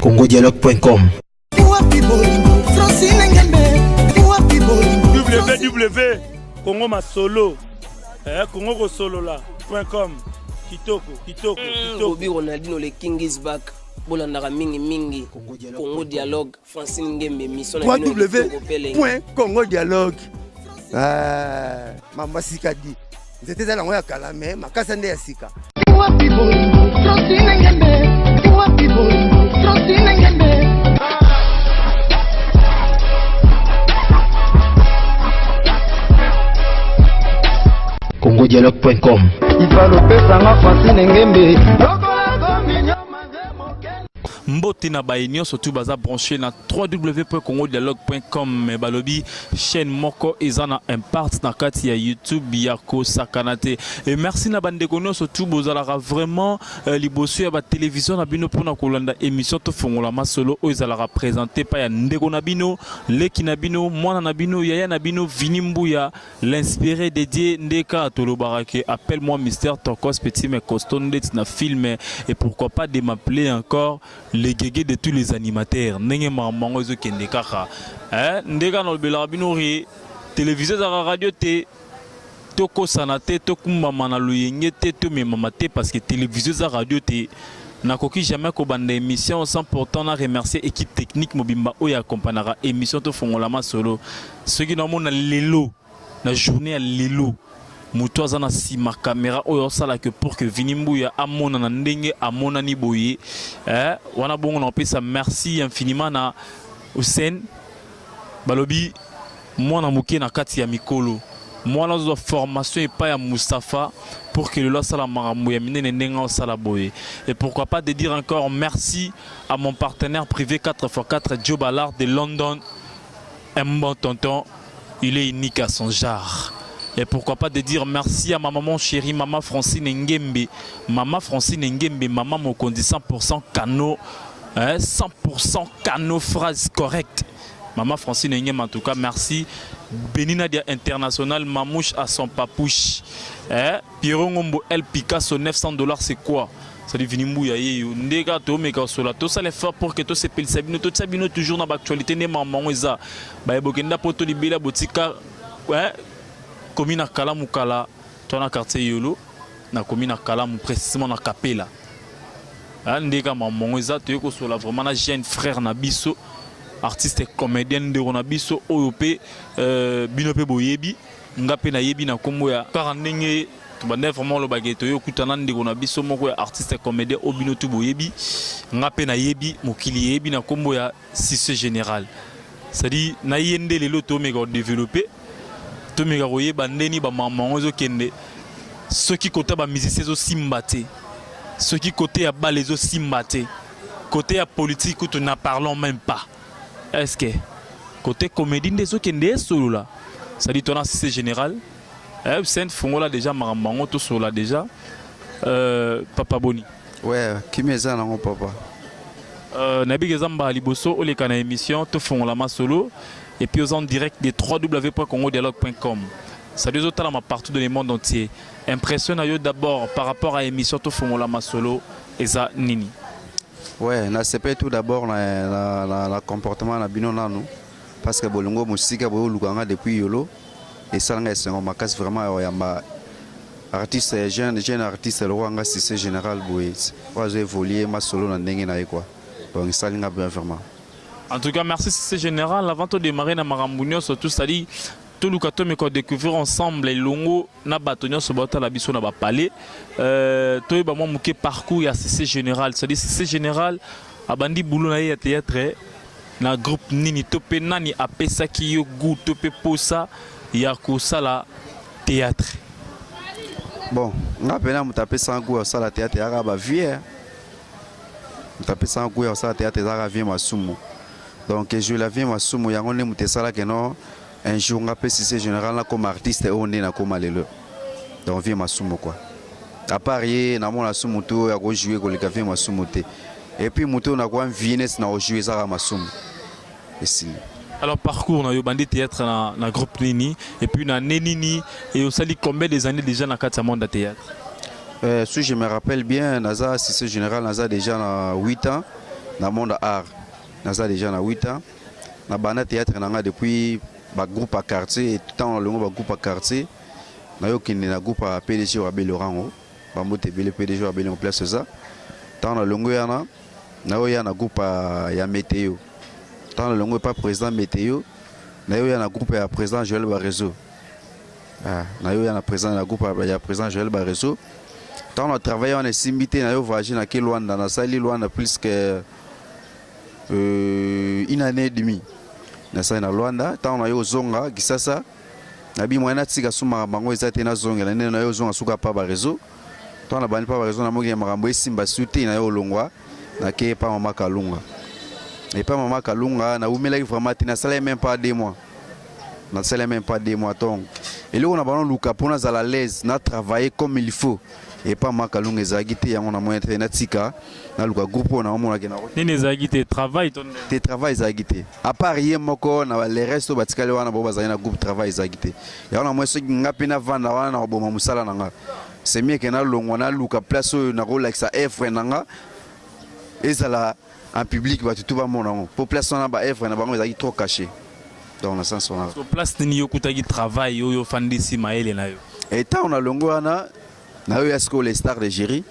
congodialogue.com. www.congomasolo congosolola.com. Kitoko. Bobby Ronaldinho, le King is back. Bolandara mingi Congo Dialogue Francine Ngembe mission www.congodialogue. Mama Sikadi c'était dans la kala mais makasa nde ya sika. congodialogue.com. Il va le faire Francine Ngembe. Mbote na baïnio surtout baza branché na www.congodialogue.com mais balobi chaîne moko ezana impart na kati ya YouTube yako sakanate et merci na bande kono surtout bozalara vraiment liboso ya ba télévision na bino pona kolanda émission to fongola masolo o ezala représenter pa ya ndeko na bino leki na bino mwana na bino yaya na bino Vinimbuya l'inspiré dédié ndeka tolobarake appelle-moi Mister Tokos petit mais costaud na film et pourquoi pas de m'appeler encore les guégués de tous les animateurs. N'engé mamango zo kende kaka. Ndeka no bela binori téléviseur za radio te toko sanate tokumba mana luyenge te to me mamate parce que téléviseur za radio te nakoki jamais ko bande émission sans pourtant na remercier équipe technique mobimba oya accompagnera émission to fongolama solo. Ce qui normalement na lelo na journée à lelo. Muto azana sima caméra oyo sala que pour que Vinimbuya amona na ndenge amona ni boye wana bongo na pesa merci infiniment na Hussein balobi mwana muke na kati ya mikolo mwana zo formation et pas ya Mustafa pour que le sala marambo ya minene ndenga sala boye et pourquoi pas de dire encore merci à mon partenaire privé 4x4 Joe Ballard de London, un bon tonton, il est unique à son genre. Et pourquoi pas de dire merci à ma maman chérie, maman Francine Ngembe. Maman Francine Ngembe, maman Mokondi 100% canot. 100% canot, phrase correcte. Maman Francine Ngembe, en tout cas, merci. Benina Dia International, Mamouche à son papouche. Pierre Ngombo, El Picasso, $900, c'est quoi? Ça dit Vinimbuya yeyo ndeka to meka sola to ça les faire pour que to se pile sabino to sabino toujours dans l'actualité ne maman eza ba ebokenda poto libela botika commune à Kalamukala, dans le quartier Yolo, dans la commune à Kalamou, précisément dans Kapela. Ndeka maman eza to yeko sola vraiment na jeune frère Nabiso, artiste et comédien de Ronabiso, OOP, Binope Boyebi, Ngape na yebi na kombo ya karandenge tubande vraiment le baguette yo kutana ndeko na biso moko artiste et comédien Obino Tuboyebi, Ngape na yebi mokili yebi na kombo ya Cissé Général. C'est-à-dire na yende lelo to mega développer to mega roye bandeni ba maman ozo kende ceux qui côté ba musiciens zo simbate ceux qui côté ya ba les zo simbate côté ya politique tout n'en parlons même pas. Est-ce que côté comédie des zo kende solo là ça dit ton Cissé Général Saint Fongola déjà marambango to solo déjà Papa Boni ouais qui meza na mon papa Nabi Gezamba Liboso o le kana émission to Fongola ma solo et puis aux en direct des www.congodialogue.com. Ça deux autres partout dans le monde entier. Impressionne d'abord par rapport à l'émission to Fongola ma solo et ça nini. Ouais, na c'est pas tout d'abord la comportement na bino nanu parce que bolongo musika bo lukanga depuis yolo et ça nga c'est ma casse vraiment yamba artiste jeune artiste le roi nga Cissé Général boy va évoluer ma solo na ndenge na quoi. Donc ça nga bien vraiment. En tout cas, merci Cissé Général. Avant de démarrer dans Marambunio, surtout, ça dit tout le cas, mais qu'on découvre ensemble les longo na batonio sur bota la biso na ba palais. Toi, bah moi, mouké parcours ya Cissé Général. Ça dit Cissé Général, abandi boulot na ya théâtre, na groupe nini topé nani apesa ki yo goût topé posa ya ko sala théâtre. Bon, na pena mutape sans goût ça la théâtre ya ba vie. Mutape sans goût ça théâtre ya vie masumu. Donc je la viens à Soumo Yangone Moutessala que non un jour on appelle Cissé Général comme artiste et on est na comme alléluia. Donc viens à Soumo quoi. À Paris, na mon la Soumo to a jouer ko le café ma Soumo te. Et puis moto na quoi Vienes na jouer ça ma Soumo. Alors parcours na yo bandi théâtre na groupe Nini et puis na Nenini et au sali combien des années déjà na quatre monde de théâtre. Si je me rappelle bien Naza Cissé Général Naza déjà 8 ans. dans le monde art. Naza déjà na 8 ans. Na bana théâtre nanga depuis ba groupe à quartier et tout temps le ba groupe à quartier. Na yo kindi na groupe à PDG wa Belorango. Ba moté bele PDG wa Bele en place ça. Tant na longo yana na yo yana groupe ya météo. Tant na longo pas président météo. Na yo yana groupe ya président Joël Barezo. Ah, na yo yana président na groupe ya président Joël Barezo. Tant on a travaillé on est simbité na yo voyagé na ki Luanda na sali Luanda plus que une année et demie. Na sali na Luanda tant on a yo zonga kisasa na bi moyena tika suma bango ezate na zonga na nene na yo zonga suka pa Barezo. Tant na bani pa Barezo na mogi ya makambo esimba suti na yo longwa na ke pa mama Kalunga. Et pas maman Kalunga na umela vraiment tina sala même pas 2 mois. Na sala même pas 2 mois donc. Et là on a ballon luka pour na à l'aise na travailler comme il faut. Et pas maman Kalunga ezagité yango na moyen na tika na luka groupe on a mona ke na. Nini ezagité travail ton. Te travail ezagité. À part hier moko na les restes batikale wana bo bazana groupe travail ezagité. Ya on a moyen so ngapi na vanda wana na boma musala nanga. C'est mieux que na longwa na luka place na relax à F nanga. Ezala en public va tout va mon population na ba evre na bango ezaki trop caché dans le sens on a so place ni yokuta ki travail yo fandisi maele na yo et tant on a longo na yo yasko les stars de Géry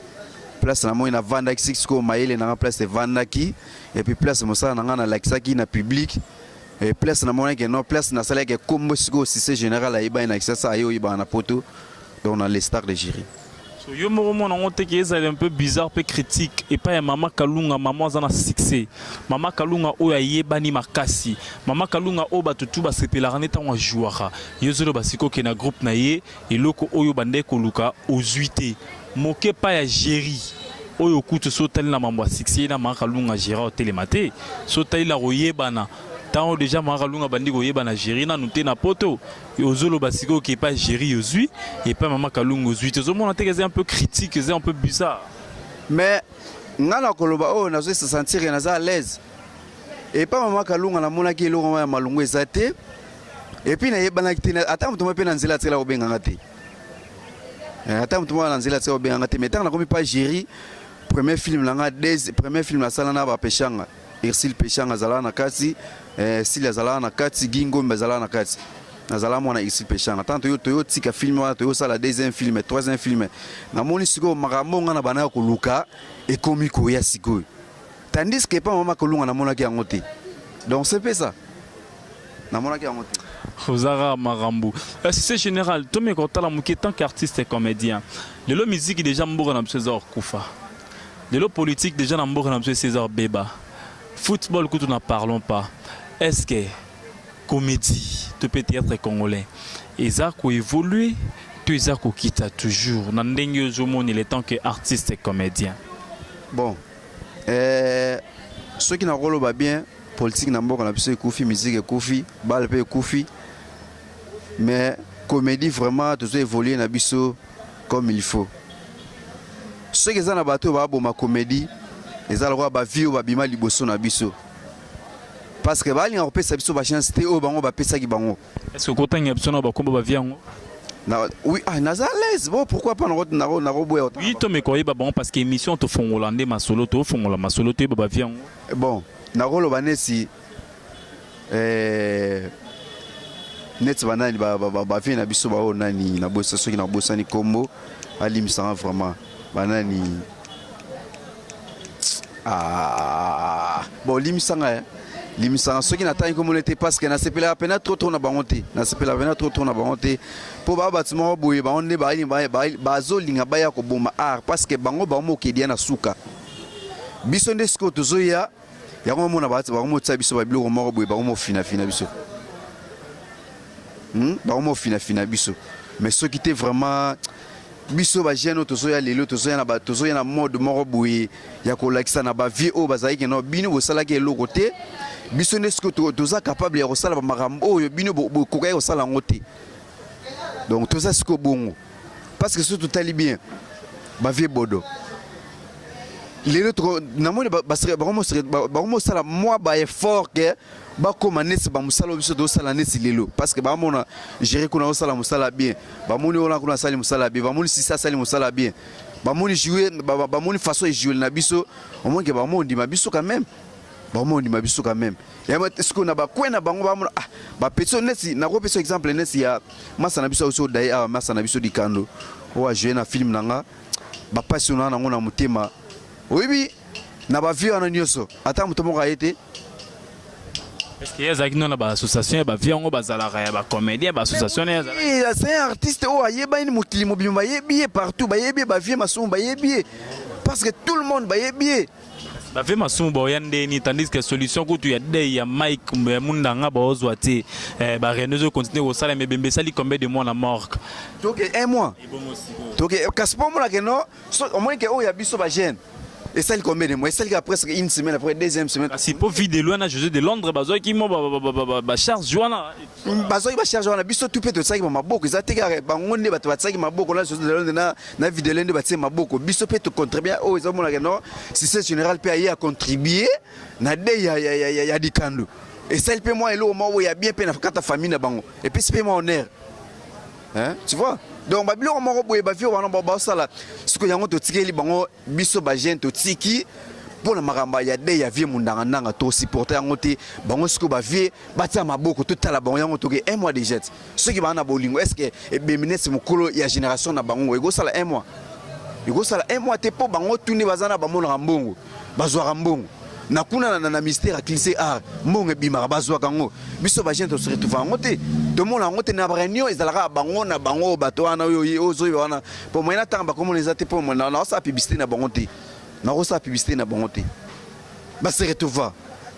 place na mo ina vanda ki siko maele na place vanda ki et puis place mosa na na laxaki na public et place na mo na ke no place na sala ke kombo siko si c'est général aiba na ça yo iba na poto dans les stars de Géry. Yo mo mon on te que un peu bizarre peu critique et pas maman Kalunga maman zana succès maman Kalunga o ya yebani makasi maman Kalunga o batutu ba sepelarane ta wa jouara yozolo basiko ke na groupe na ye eloko oyo bande ko luka ozuité moke pa ya Géry oyo kutu so tali na mambo succès na maman Kalunga Géry au télématé so tali la royebana tant déjà maman Kalunga bandi ko yebana Géry na nuté na poto yozolo basiko qui est pas Géry yozui et pas maman Kalunga yozui tout le monde est un peu critique c'est un peu bizarre mais ngana koloba oh na se sentir na za à l'aise et pas maman Kalunga na mona ki eloko ya malungu ezate et puis na yebana kitina ata mutu mpe na nzela tsela obenga ngate ata mutu na nzela tsela obenga ngate mais tant na komi pas Géry premier film langa premier film la sala na ba peshanga Irsil Peshanga zala na kati Sila zala na kati Gingo mbazala na kati nazala mona Irsil Peshanga tant yo tika film wana to sala deuxième film troisième film na moni siko makamonga na bana ko luka et komiko ya siko tandis que pas mama kolunga na mona ki yangote donc c'est pas ça na mona ki yangote Ozara Marambu c'est général to me kotala muki tant qu'artiste et comédien le musique déjà mboka na César Koufa le politique déjà na mboka na César Beba. Football que nous n'en parlons pas. Est-ce que comédie de peut-être congolais et ça qui évolue, tout ça qui quitte toujours. Dans il est temps que artiste et comédien. Bon, ceux qui n'ont pas bien politique n'a pas besoin de musique et Koufi, balle et Koufi, mais comédie vraiment tout ça évolue na biso comme il faut. Ceux qui sont na bateau ba ma comédie les alrois ba vie ba bima liboso na biso parce que ba li on peut sa biso ba chance té o bango ba pesa ki bango est-ce que kotan y a besoin ba komba ba vie ngo oui ah na za l'aise bon pourquoi pas na roboya oui to me koyeba bon parce que émission to fongolande masolo to fongola masolo te ba vie ngo bon na rolo ba nesi net banani ba vie na biso ba o nani na bossa soki na bossa ni kombo alimisa vraiment banani. Ah bon limisanga ceux qui n'attendent comme on était parce que na sepela peine trop na bangote na sepela peine trop na bangote pour ba bâtiment boye ba on ne ba zolinga ba ya ko boma art parce que bango ba mo ke dia na suka biso ndesko tozoya ya ko mona ba mo tsa biso ba biloko mo boye ba mo fina biso ba mo fina biso mais ceux qui étaient vraiment biso ba jeune tozoya lelo tozoya na mode moko boye ya ko lakisa na ba vie o bazaki no bino bo sala ke loko te biso nesko toza capable ya ko sala ba makambo oyo bino bo ko ka ko sala ngote donc toza siko bongo parce que surtout tali bien ba vie bodo lelo to na mone ba sala moi ba effort que ba koma nesi ba musala biso do sala nesi lelo parce que ba mona gérer kuna sala musala bien ba moni ona kuna sala musala bien ba moni si ça sala musala bien bamoni jouer bamoni façon de jouer na biso au moins que bamondi mabiso quand même bamondi mabiso quand même ya est-ce qu'on a ba kwena bango bamona ba petit nesi na ko petit exemple nesi ya masa na biso aussi dai masa na biso dikando o a jouer na film nanga ba passionnant nango na mutema oui na ba vie na nyoso ata mutomo ka été. Est-ce qu'il y a une association, une comédien, une association? C'est un artiste, partout, parce que tout le monde tandis que solution que il y a Mike Mundanga Bozwati, René continue au salaire, mais Bembesali combien de mois na mort? Donc un mois. Donc Casper moi que non, au moins que il y a biso ba jeune. Et celle combien de mois? Celle qui a presque une semaine après deuxième semaine. Si pour vide loin à José de Londres, bazo qui mo ba charge joana. Bazo ba charge joana biso tout peut to ça qui maboko, ça te gare bangonde ba ça qui maboko là José de Londres na vide lende ba tse maboko. Biso peut te contribuer oh ils ont mon non, si c'est général peut y a contribuer na de ya dikando. Et celle peut moi elo mo ya bien peine na famille na bango. Et puis c'est moi honneur. Hein? Tu vois? Donc babilo ko moko boye ba vie wana ba sala ce que yango to tikeli bango biso ba jeune to tiki pour na makamba ya de ya vie mundanga nanga to supporter yango te bango ce que ba vie batia maboko to tala bango yango to ke un mois de jet ceux qui ba na bolingo est-ce que e beminese mukolo ya génération na bango ego sala un mois te po bango tuni bazana ba mona mbongo bazwa mbongo na kuna na mystère cliché mbongo bimaka bazwa kango biso ba jeune to se retrouver yango te tout le monde a monté na réunion ils allaient bango na bango bato wana ozo wana pour moi na tanga comme les até pour moi na ça publicité na bango te na ça publicité na bango te ba se retrouver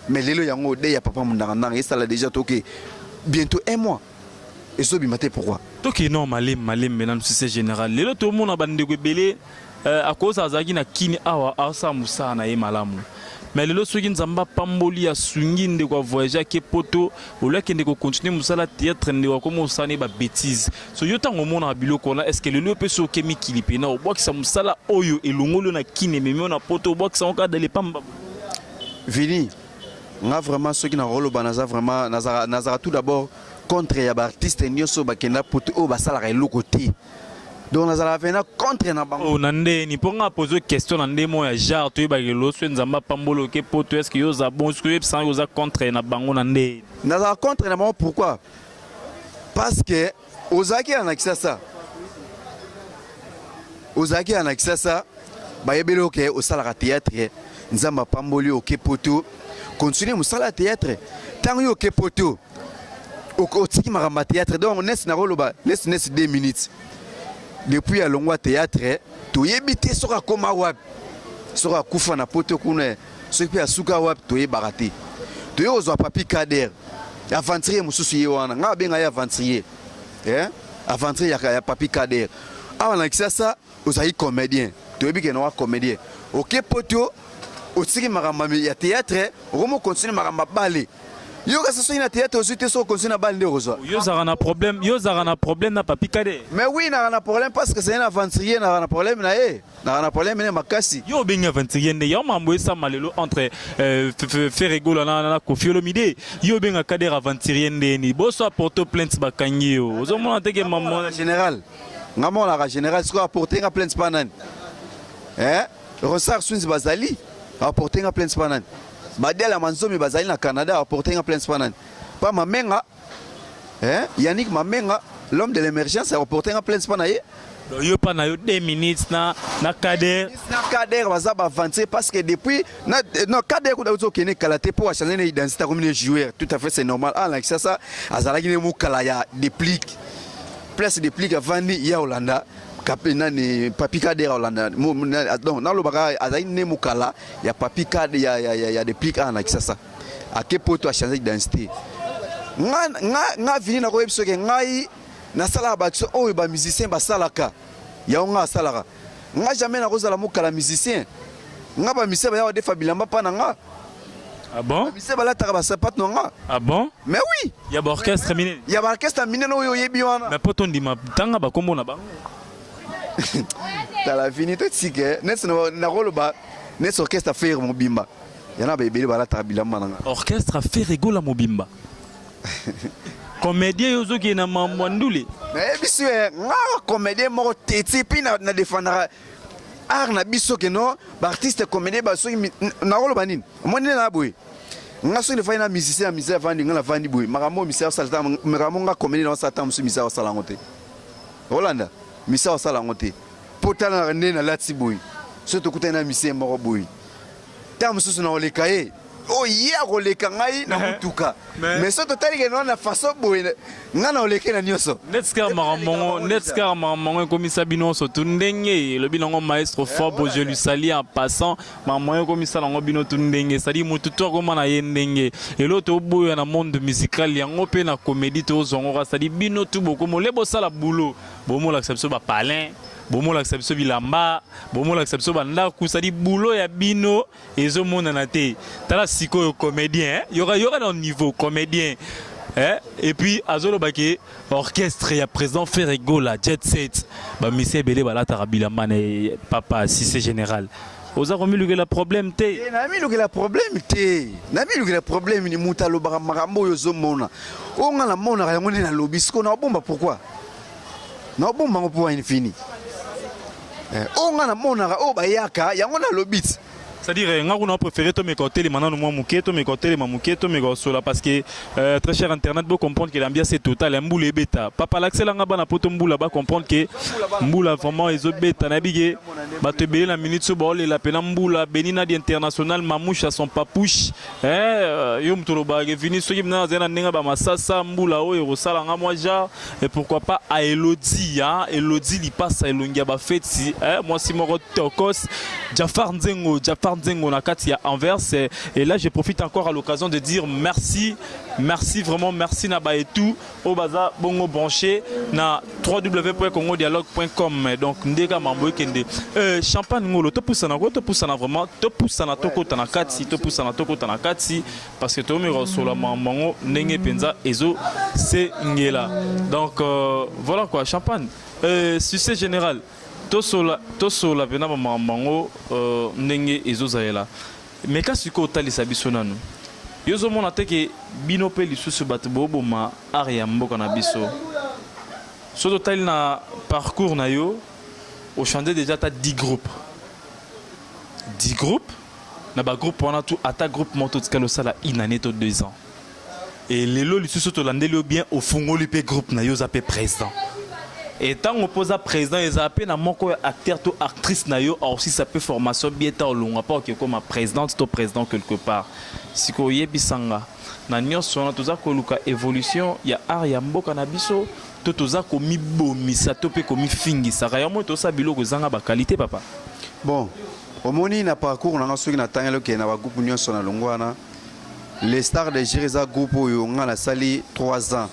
mais lelo yango de ya papa mundanga nanga et ça l'a déjà toqué bientôt un mois et so bimate pourquoi toqué non malim maintenant c'est général lelo tout le monde a bande ko belé à cause azaki na kini awa asa musa na ye malamu. Mais le soki nzamba pamboli ya sunginde kwa voyager ke poto ola kende ko continuer musala théâtre ndeko comme osane ba bêtise so yota ngomona biloko na est-ce que le peut so kemi kilipe na obokisa musala oyo elongolo na kine meme na poto obokisa onka dans les pamba Vini nga vraiment soki na rolo banaza vraiment nazara tout d'abord contre ya ba artiste nyoso bakenda poto o basala ka eloko te. Donc nous allons venir contre na bango. Nande ni ponga poser question nande mo ya genre to ba gelo so nzamba pambolo ke poto est-ce que yo za bon est-ce que sans yo za contre na bango nande. Nous allons contre na bango pourquoi? Parce que ozaki anakisa ça. Ozaki anakisa ça ba yebelo ke au sala théâtre nzamba pamboli o ke poto continuer mo sala théâtre tant yo ke poto au tiki maramba théâtre donc laisse na roloba laisse 2 minutes. Depuis à Longwa théâtre, tu y habité sur la coma wab, sur la koufa na poto kune, ce qui a souka wab, tu y baraté. Tu y aux papi kader, aventurier moussousi wana, nga ben ay aventurier, aventurier ya papi kader. Ah on a ça, aux aïe comédien, tu y bien noir comédien. Ok poto, au tiki maramba ya théâtre, romo continue maramba balé. Yo ka ça na théâtre aussi te so continue na balé rosa. Yo zara na problème na papi kader. Mais oui, na problème parce que c'est un aventurier, na problème na problème na makasi. Yo ben aventurier ne yo mambo ça malelo entre Ferrego na Kofiolo Mide. Yo ben kader aventurier ni bo so porter plainte bakangi yo. Ozo mona teke maman général. Ngamo la général soit porter nga plainte panan. Rosar Swins Bazali apporter nga plainte panan. Badela Manzomi Bazali na Canada apporter nga plainte panan. Pas ma menga Yannick Mamenga, l'homme de l'émergence, a reporté un plein spanaye. Yo pas na yo 2 minutes na Kader. Na Kader va avancer parce que depuis non Kader ko dazo kene kalaté pour changer l'identité comme les joueurs. Tout à fait c'est normal. Ah là ça azala ki mu kala ya déplique. Place déplique avant ni ya Hollanda. Kapena ni Papi Kader Hollanda. Donc na lo baka azali ne mu kala ya Papi Kader ya déplique ah là ça. À quel point tu as changé d'identité? nga vini na ko ebiso ke ngai na sala ba action o ba musicien ba salaka ya nga salaka nga jamais na ko zala mukala musicien nga ba musicien ba ya de fabilamba pa na nga. Ah bon? Musicien ba la taka ba sapat no nga. Ah bon? Mais oui, il y a orchestre miné. Il y a orchestre miné no yo yebi wana. Mais poto ndima tanga ba kombo na bango. Ta la fini to tsike net na rolo ba net orchestre faire mobimba. Yana ba ebele ba la taka bilamba na nga. Orchestre a fait rigola mobimba. Comédien yozo qui na mamwanduli. Mais bisu nga comédien mo teti pi na défendra art na biso ke no ba artiste comédien ba so na rolo banini moni na boy nga so ne fa na musicien vandi nga la vandi boy makambo musicien salta makambo nga comédien na salta musu musicien sala ngote Holanda musicien sala ngote potana na nena lati boy so to kutana musicien moko boy ta musu na ole kaye oh yeah oleka ngai na mutuka mais so totali ke na façon boy nga na oleka na nyoso Netska mamango komisa bino so tundenge le binongo maestro Fobo je lui salue en passant mamango komisa nango bino tundenge sali mutu to ko mana yendenge et l'autre boy na monde musical yango pe na comédie to zongo sali bino tu boko mo lebo sala boulot bomo l'acception ba palin bomo l'acception bilamba bomo l'acception banda kusali boulot ya bino ezo mona na te tala siko comédien y aura dans niveau comédien et puis azolo bake orchestre ya présent faire ego la jet set ba monsieur belé bala tarabila ne papa si c'est général oza komi lugela problème te na mi lugela problème te na mi lugela problème ni mutalo ba makambo yo zo mona o nga la mona ya ngone na lobby siko na bomba pourquoi na bomba ngo pour infini o nga na mona o ba yaka ya ngona lobby. C'est-à-dire, on a préféré te mécoter les manants moi mouketo mécoter les mamouketo mégosola parce que très cher internet vous comprendre que l'ambiance est totale un boule bêta papa l'accès là ngaba na poto mboula ba comprendre que mboula vraiment ezo bêta na bigé ba te belé la minute so ba la pena mboula benina di international mamouche à son papouche yo mtolo ba vini so yimna zena ninga ba masasa mboula o e sala nga moi ja et pourquoi pas à Elodie Elodie li passe à Elongia ba feti moi si moro tokos Jafar Nzengo na kati ya Anvers et là je profite encore à l'occasion de dire merci vraiment merci na ba et tout au baza bongo branché na www.congodialogue.com donc ndeka mambo kende champagne ngolo to poussa na vraiment to poussa na toko na kati parce que to me resola mambo ndenge penza ezo c'est ngela donc voilà quoi champagne succès général tosola pena mamango ndenge ezozaela mais kasi ko talisa biso nanu yozo mona teke bino pe lisusu bato boboma area mboka na biso so totali na parcours na yo au chanter déjà ta 10 groupes na ba groupe wana tout ata groupe moto tikalo sala inane to 2 ans et lelo lisusu to landeli bien au fungoli pe groupe na yo za pe président. Et tant qu'on pose à président, ils appellent à mon acteur ou actrice nayo aussi ça peut formation bien tard long pas que comme présidente ou président quelque part. Si ko yebisanga na nyonso na toza ko luka évolution ya aria mboka na biso to toza ko mi bomisa to pe ko mi fingi ça ya mo to sa biloko zanga ba qualité papa. Bon, au moni na parcours na soki na tangelo ke na ba groupe nyonso na longwana. Les stars de Jereza groupe yo nga na sali 3 ans.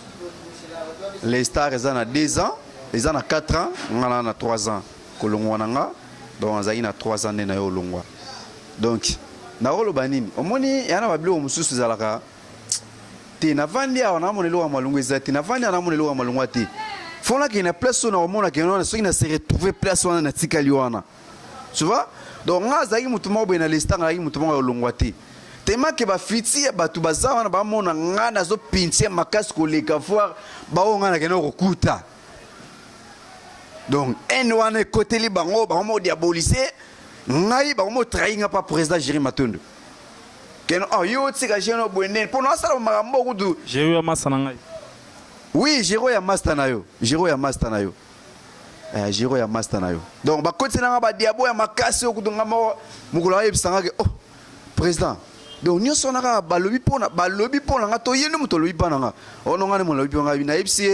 Les stars ils en 2 ans. Ils en ont 4 ans, on en a 3 ans. Donc, on a 3 ans na yo longwa. Donc, na rolo banini. Omoni yana babilo mususu zalaka. Te na vandi ya na monelo wa malungu ezati. Na vandi ya na monelo wa malungu ati. Fona ki na place na omona ki na so ina se retrouver place wana na tikali wana. Tu vois? Donc, nga zaki mutu mo be na lista nga mutu mo longwa ati. Tema ke ba fiti ya batu baza wana ba mona nga na zo pintie makasi ko leka voir ba o nga na kena kokuta. Donc, un est côté li bango, bango diabolisé, ngai bango trahir pas président Jérémy Matondo. Ken oh yo tsika jeno bwende, pour nous ça marambo kudu. J'ai eu un master na ngai. Oui, Jiro ya master na yo. Jiro ya master na yo. Donc ba côté na ba diabo ya makasi okudu ngamo mukula yebisanga ke oh président. Donc nous sommes là balobi pona nga to yenu mutolobi pana nga. Ono ngane mo lobi nga na yebisi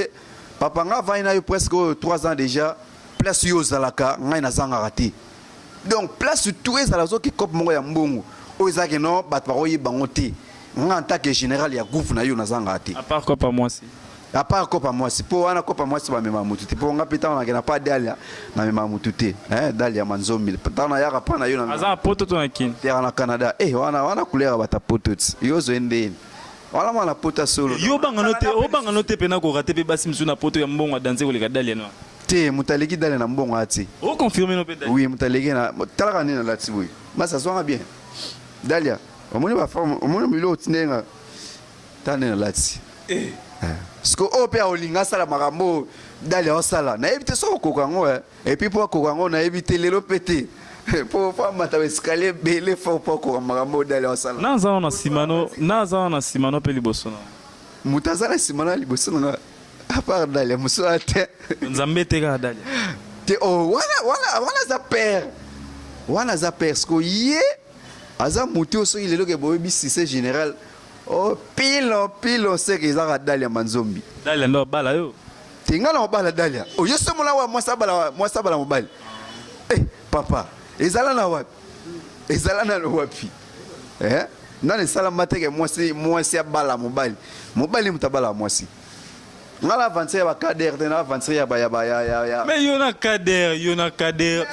papa nga va ina yo presque 3 ans déjà place yo zalaka nga ina zanga rati. Donc place tout ezalazo ki kop mo ya mbongo. O ezake no bat ba oyi bangote. Nga en tant que général ya groupe na yo na zanga rati. À part quoi pas moi si. À part quoi pas moi si pour wana quoi pas moi si ba mema mututi. Pour nga pita na pas dalia na mema mututi. Dalia manzomi. Pata na yaka pa na yo na. Aza poto to na kin. Terra na Canada. Wana couleur bata potots. Yo zo ende. Wala mala pota solo. Yo banga note pena ko rater pe basi msuna poto ya mbongo danser ko le dalia no. Te mutaleki dalia na mbongo ati. O confirmer no pe dalia. Oui, mutaleki na talaka ni na lati boy. Masa swanga bien. Dalia, omoni ba forme, omoni milo tinenga. Tane na lati. Sko ope a olinga sala makambo dalia osala. Na ebite so kokango et puis pour kokango na ebite lelo pété. Pour faire ma escalier belé faut pas qu'on marambo d'aller au salon. Naza na simano pe liboso na. Mutazala simana liboso na à part d'aller muso ate. Nzambe te ka dalia. Te oh wana za père. Wana za père sko yé aza muti oso il est là que bobi c'est général. Oh pile on sait que za dalia manzombi. Dalia ndo bala yo. Tinga na bala dalia. O yo somo la wa moi sabala mobile. Eh papa, ezala na wapi? Ezala na wapi? Eh? Nani sala mateke moi si bala mobile. Mobile mutabala moi si. Ngala avancer ba kader na avancer ya. Mais Yona Kader.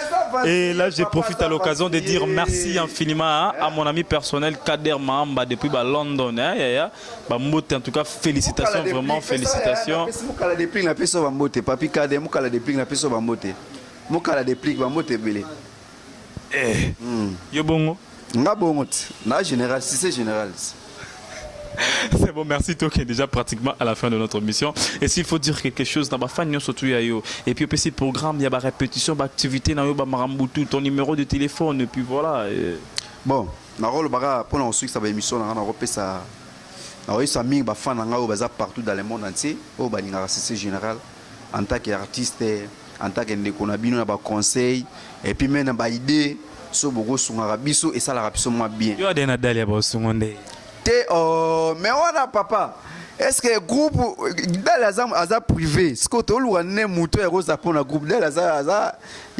Et là je profite à l'occasion de dire merci infiniment à mon ami personnel Kader Mahamba depuis London. Bah Mbote en tout cas félicitations, vraiment félicitations. Mukala déplique na peso ba Mbote, papi Kader mukala déplique na peso ba Mbote. Mukala déplique ba Mbote belé. Yo bongo. Nga bongo. Na général, si c'est général. C'est bon, merci toi qui est déjà pratiquement à la fin de notre mission. Et s'il faut dire quelque chose, dans ma fan surtout yo. Et puis petit programme, il y a des répétitions, des activités, dans yo marambutu, ton numéro de téléphone et puis voilà. Bon, na rôle baga pour on suit ça émission na repé ça. Na oui ça ming ba fan nga o baza partout dans le monde entier. O ba linga c'est général en tant qu'artiste, en tant que ndeko na bino na ba conseil et puis même na ba idée so bogo sunga biso et ça la rapiso moi bien. Yo adena dalia ba sungonde. Mais on a papa. Est-ce que groupe dans les aza privé, ce que tu as né mouton et rose pour un groupe dans les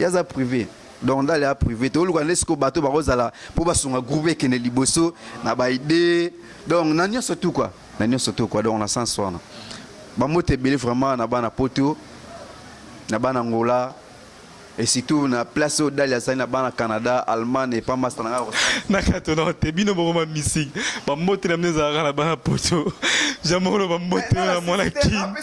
aza privé. Donc dans les privé, tu as né ce que bateau ba rose là pour ba son groupe qui ne liboso na ba idée. Donc nanyo surtout quoi. Donc on a sens soir. Ba moté belé vraiment na ba na poto na ba na Angola. Et surtout na place au Dalia na bana Canada, Allemagne et pas mal na nakatono te bino boma missing ba moto na mneza na bana poto jamoro ba moto na mona kin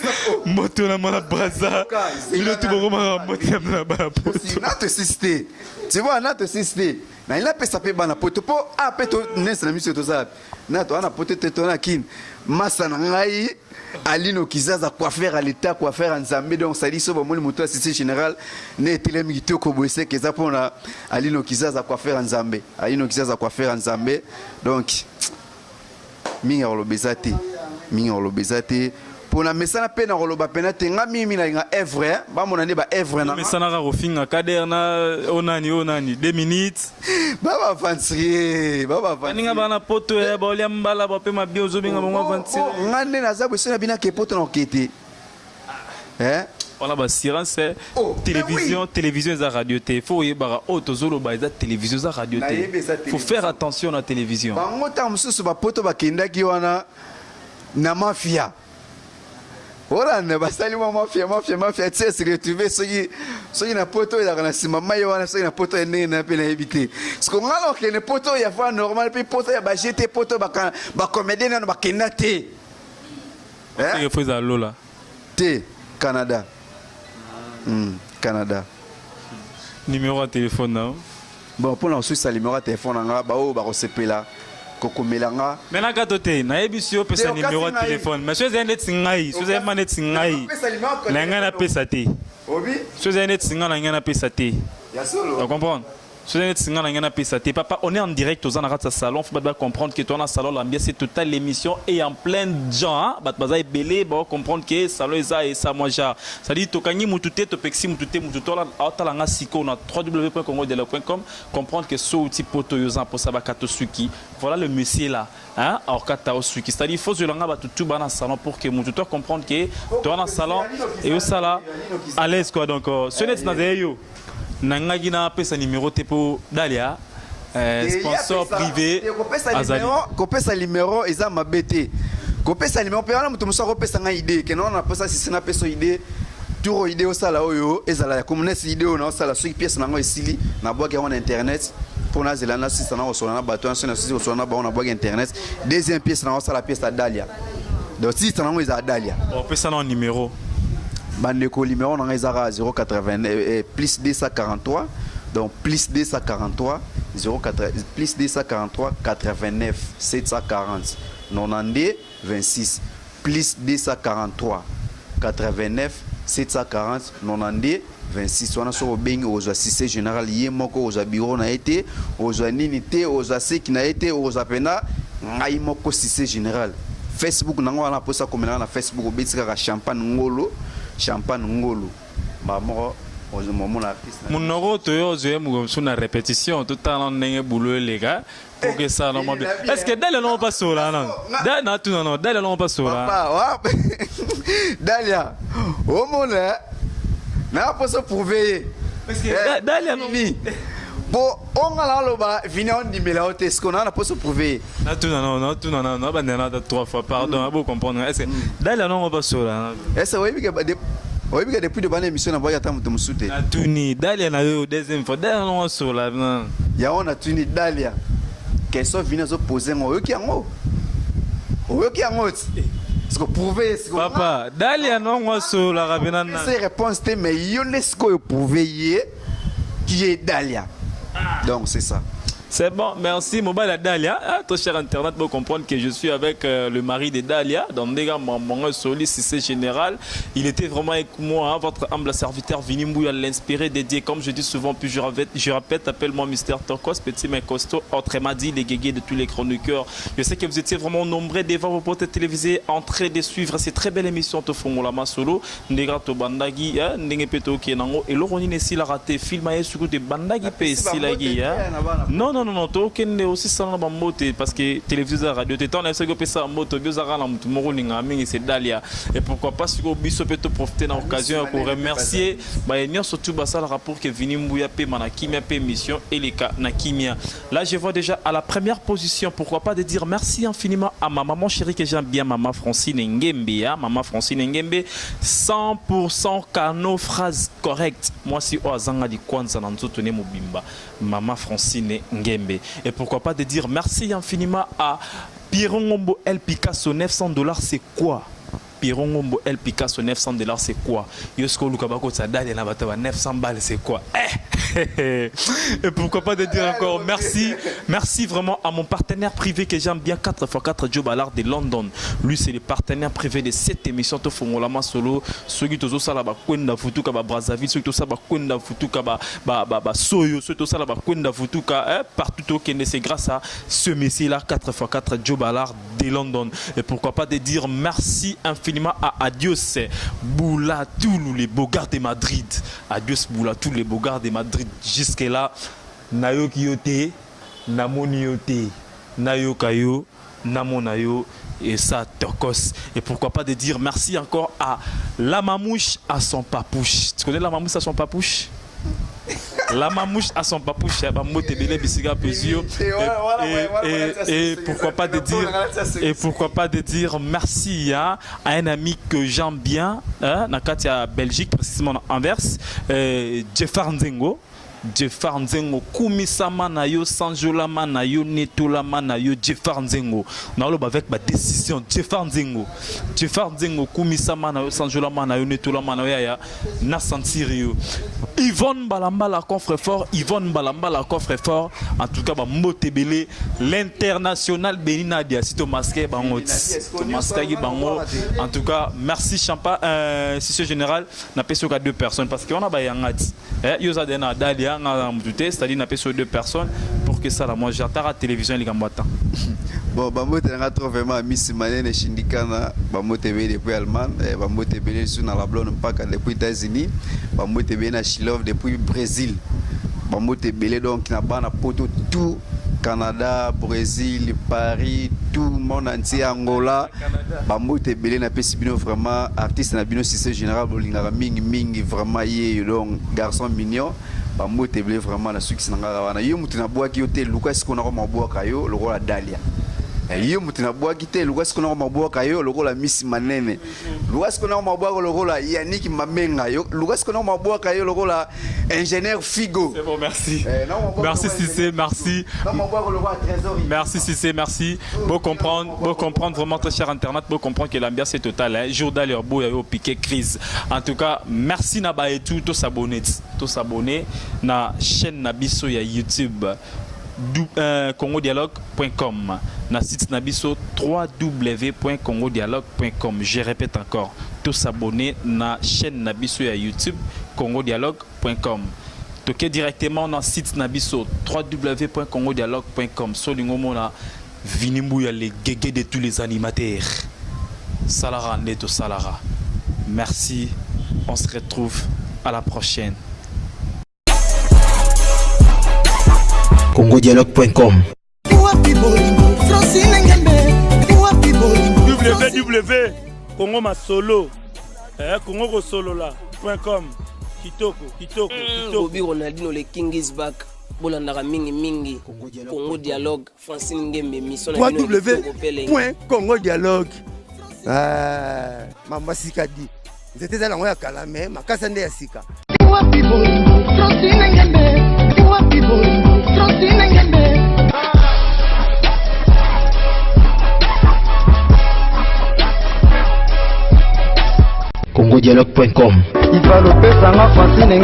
moto na mona braza bino tu boma moto na bana poto na te sister tu vois na te sister na il a pesa pe bana poto po a peto nese na mission to za na to ana poto te to na kin masa na ngai Alino Kizaza coiffeur à l'état coiffeur en Zambie donc ça dit ça bon le moto assisté général né télém kitoko bossé que ça pour na Alino Kizaza coiffeur en Zambie Alino Kizaza coiffeur en Zambie donc minga olobezate pour na mesana pe na oloba pena tenga mimi na nga evre ba mona ne ba evre na mesana ga rofinga Kader na onani 2 minutes baba avancer ninga bana poto ya ba olia mbala ba pe mabio zobinga ba avancer ngane na zabu sina bina ke poto na okete on a ba sirance télévision za radio te faut yebara otozolo ba za télévision za radio te faut faire attention à la télévision ba ngota mususu ba poto ba kendaki wana na mafia. Voilà, ne va saluer mafia, tu sais, se retrouver, soy na poto, il a un sima maïwana, soy na poto, il n'a pas évité. Ce qu'on a, donc, les potos, il y a pas normal, puis poto, il y a jeté poto, bah, comédien, bah, kenate. Il faut ça, Lola. T, Canada. Canada. Numéro de téléphone, non? Bon, pour l'instant, ça, numéro de téléphone, bah, oh, bah, on se paie là. Kokomelanga mena katote na ebisio pesa numéro de téléphone mais soze net singai soze manet singai na ngana pesa te obi soze net singa na ngana pesa te ya solo tu comprends soze net singa na ngana pesa te papa on est en direct aux anarats salon faut pas comprendre que toi na salon l'ambiance c'est total l'émission et en plein gens bat baza belé ba comprendre que salon eza et ça moi ja ça dit to kangi mutute to pexi mutute mututola atala nga siko na www.congodialogue.com comprendre que so outil poto yoza pour ça ba katosuki voilà le monsieur là hein alors kata osuki c'est à dire faut je langa ba tout bana salon pour que mututo comprendre que toi na salon et au sala à l'aise quoi donc ce net na yo nangaki na pesa numéro te po dalia sponsor privé azali kopesa numéro eza mabete kopesa numéro pe wana mutu musa kopesa nga idée que non na pesa si na pesa idée turo idée osala oyo ezala comme nesi idée na osala soki pièce nango esili na boîte on internet pour na zelana si sana osona na bato na si osona ba on boîte internet deuxième pièce na osala pièce à dalia donc si sana ngo eza dalia on pesa na numéro bandeko numéro na ezara 080 plus 243 donc plus 243 080 plus 243 89 740 92 26 plus 243 89 740 92 26 wana so bengi ozwa Cissé général ye moko ozwa bureau na été ozwa nini te ozwa seki na été ozwa pena ngai moko Cissé général Facebook nango wana posa komela na Facebook obetika ka champagne ngolo mamo ozo momo na artiste Monoro to yo zo mu so na répétition tout temps ndenge boulot les gars pour que ça non bien. Est-ce que Dalia non pas sur là non? Dalia tout non, Dalia non pas sur là. Papa, Dalia. Au monde n'a pas se prouver. Parce que Dalia non bon, on a là bas, venez on dit mais là est-ce qu'on a pas se prouver. Non, bandana 3 fois pardon, vous comprendre. Est-ce que Dalia non pas sur là? Est-ce que depuis de bonne émission na boya tamu tumsute. Na tuni Dalia na yo deuxième fois Dalia non sur là. Ya on a tuni Dalia. Question vient zo poser ngo ki yango. Est-ce que prouver est-ce que Papa, Dalia non sur la rabena na. C'est réponse te mais yo est-ce que prouver qui est Dalia. Donc c'est ça. C'est bon, merci Mobile Dalia. Ah, toi cher internet, pour comprendre que je suis avec le mari de Dalia, dans des gars, mon Soli, Cissé général. Il était vraiment avec moi, hein, votre humble serviteur Vini Mbouya, l'inspiré, dédié, comme je dis souvent, puis je répète, appelle-moi Mister Torkos, petit mais costaud, autrement dit, les guégués de tous les chroniqueurs. Je sais que vous étiez vraiment nombreux devant vos potes télévisés, en train de suivre ces très belles émissions de Fongolama Solo, Ndega to Bandagi, Ndengepeto Kenango, et Loroni Nessi l'a raté, filmaé sur de Bandagi Pessi Lagi. Non, tu as aussi ça dans moto parce que télévision radio, tu as ça en moto, c'est Dalia. Et pourquoi pas si vous pouvez profiter de l'occasion pour remercier, surtout le rapport que Vini Mbouya paie Manakimia paie mission et les cas Nakimia. Là, je vois déjà à la première position, pourquoi pas de dire merci infiniment à ma maman chérie que j'aime bien, maman Francine Ngembe. Maman Francine Ngembe, 100% cano, phrase correcte. Moi, si Oazanga di Kwanza Nanzotone Mobimba, maman Francine Ngembe. Et pourquoi pas de dire merci infiniment à Pierron Ngombo El Picasso, $900, c'est quoi? Pierron Ngombo El Picasso, $900, c'est quoi? Yosko Lukabako Tsadali Nabataba, 900 balles, c'est quoi? Et pourquoi pas de dire encore merci vraiment à mon partenaire privé que j'aime bien, 4x4 Joe Ballard de London. Lui, c'est le partenaire privé de cette émission de Fongolama Solo. Ceux qui sont là, Kwenda Futuka, Brazzaville, ceux qui sont là, Kwenda Futuka, Soyo, ceux qui sont là, Kwenda Futuka, partout au Kenya, c'est grâce à ce messie-là, 4x4 Joe Ballard de London. Et pourquoi pas de dire merci infiniment à Adios Boula, tous les beaux gars de Madrid. Adios Boula, tous les beaux gars de Madrid. Jusque-là, Nayo Kiyote, Namoni Yote, Nayo Kayo, Namonayo et ça Torkos. Et pourquoi pas de dire merci encore à la mamouche à son papouche. Tu connais la mamouche à son papouche? La mamouche à son papouche, et pourquoi pas de dire merci à un ami que j'aime bien, Nakatia Belgique, précisément en Anvers, Jeffar Nzengo. Jeffar Nzengo, Kumisama na yo, Sanjolama na yo, Netolama na yo, Jeffar Nzengo. Nous allons avec ma décision, Jeffar Nzengo, Kumisama na yo, Sanjolama na yo, Netolama na yo, na sentir Yvonne Balamba la coffre fort, en tout cas, Motebele, l'international Benina Diasito Masqué, Bango, Bango. En tout cas, merci Champa, Cissé général, n'a pas sur 2 personnes parce qu'on a Bayangati. Yozadena Dalia, c'est-à-dire n'a pas sur 2 personnes pour que ça, la moi j'attends à la télévision les gambata. Bon, Bamotebele trouve vraiment Miss Manene Shindikana, Bamotebele depuis Allemagne, Bamotebele sur la blonde Paka depuis États-Unis, Bamotebele Chilov depuis Brésil. Bamotebele donc n'a pas na poto tout Canada, Brésil, Paris, tout le monde entier, Angola. Bamotebele na pesibino vraiment artiste na bino Cissé général bolingara mingi vraiment yé donc garçon mignon. Bamotebele vraiment na succès na wana yo mutu na boaki yo te luka siko na ko maboaka yo lokola Dalia. Yo mutu na boaki te luka siko na ko maboaka yo lokola Miss Manene. Luka siko na ko maboaka lokola Yannick Mamenga yo luka siko na ko maboaka yo lokola ingénieur Figo. C'est bon, merci. Merci Cissé, merci. Merci Cissé, merci. Beau comprendre vraiment très cher internet, beau comprendre que l'ambiance est totale. Hein. Jour d'ailleurs beau au piqué crise. En tout cas, merci Naba et tout s'abonner na chaîne Nabiso ya YouTube. congodialogue.com na site nabiso www.congodialogue.com. Je répète encore to s'abonner na chaîne nabiso ya YouTube congodialogue.com. Toquez directement dans site nabiso www.congodialogue.com. Solingomo na vinimbu ya les guégués de tous les animateurs. Salara Neto Salara. Merci. On se retrouve à la prochaine. congodialogue.com www Congo Masolo Congo Solo là.com kitoko Bobby Ronaldinho le King is back. Bolandaka mingi Congo Dialogue Francine Ngembe mission na www.congodialogue. Mama Sikadi nzete za lango ya kala me makasa nde ya sika. congodialogue.com Il va le faire, ça m'a fasciné.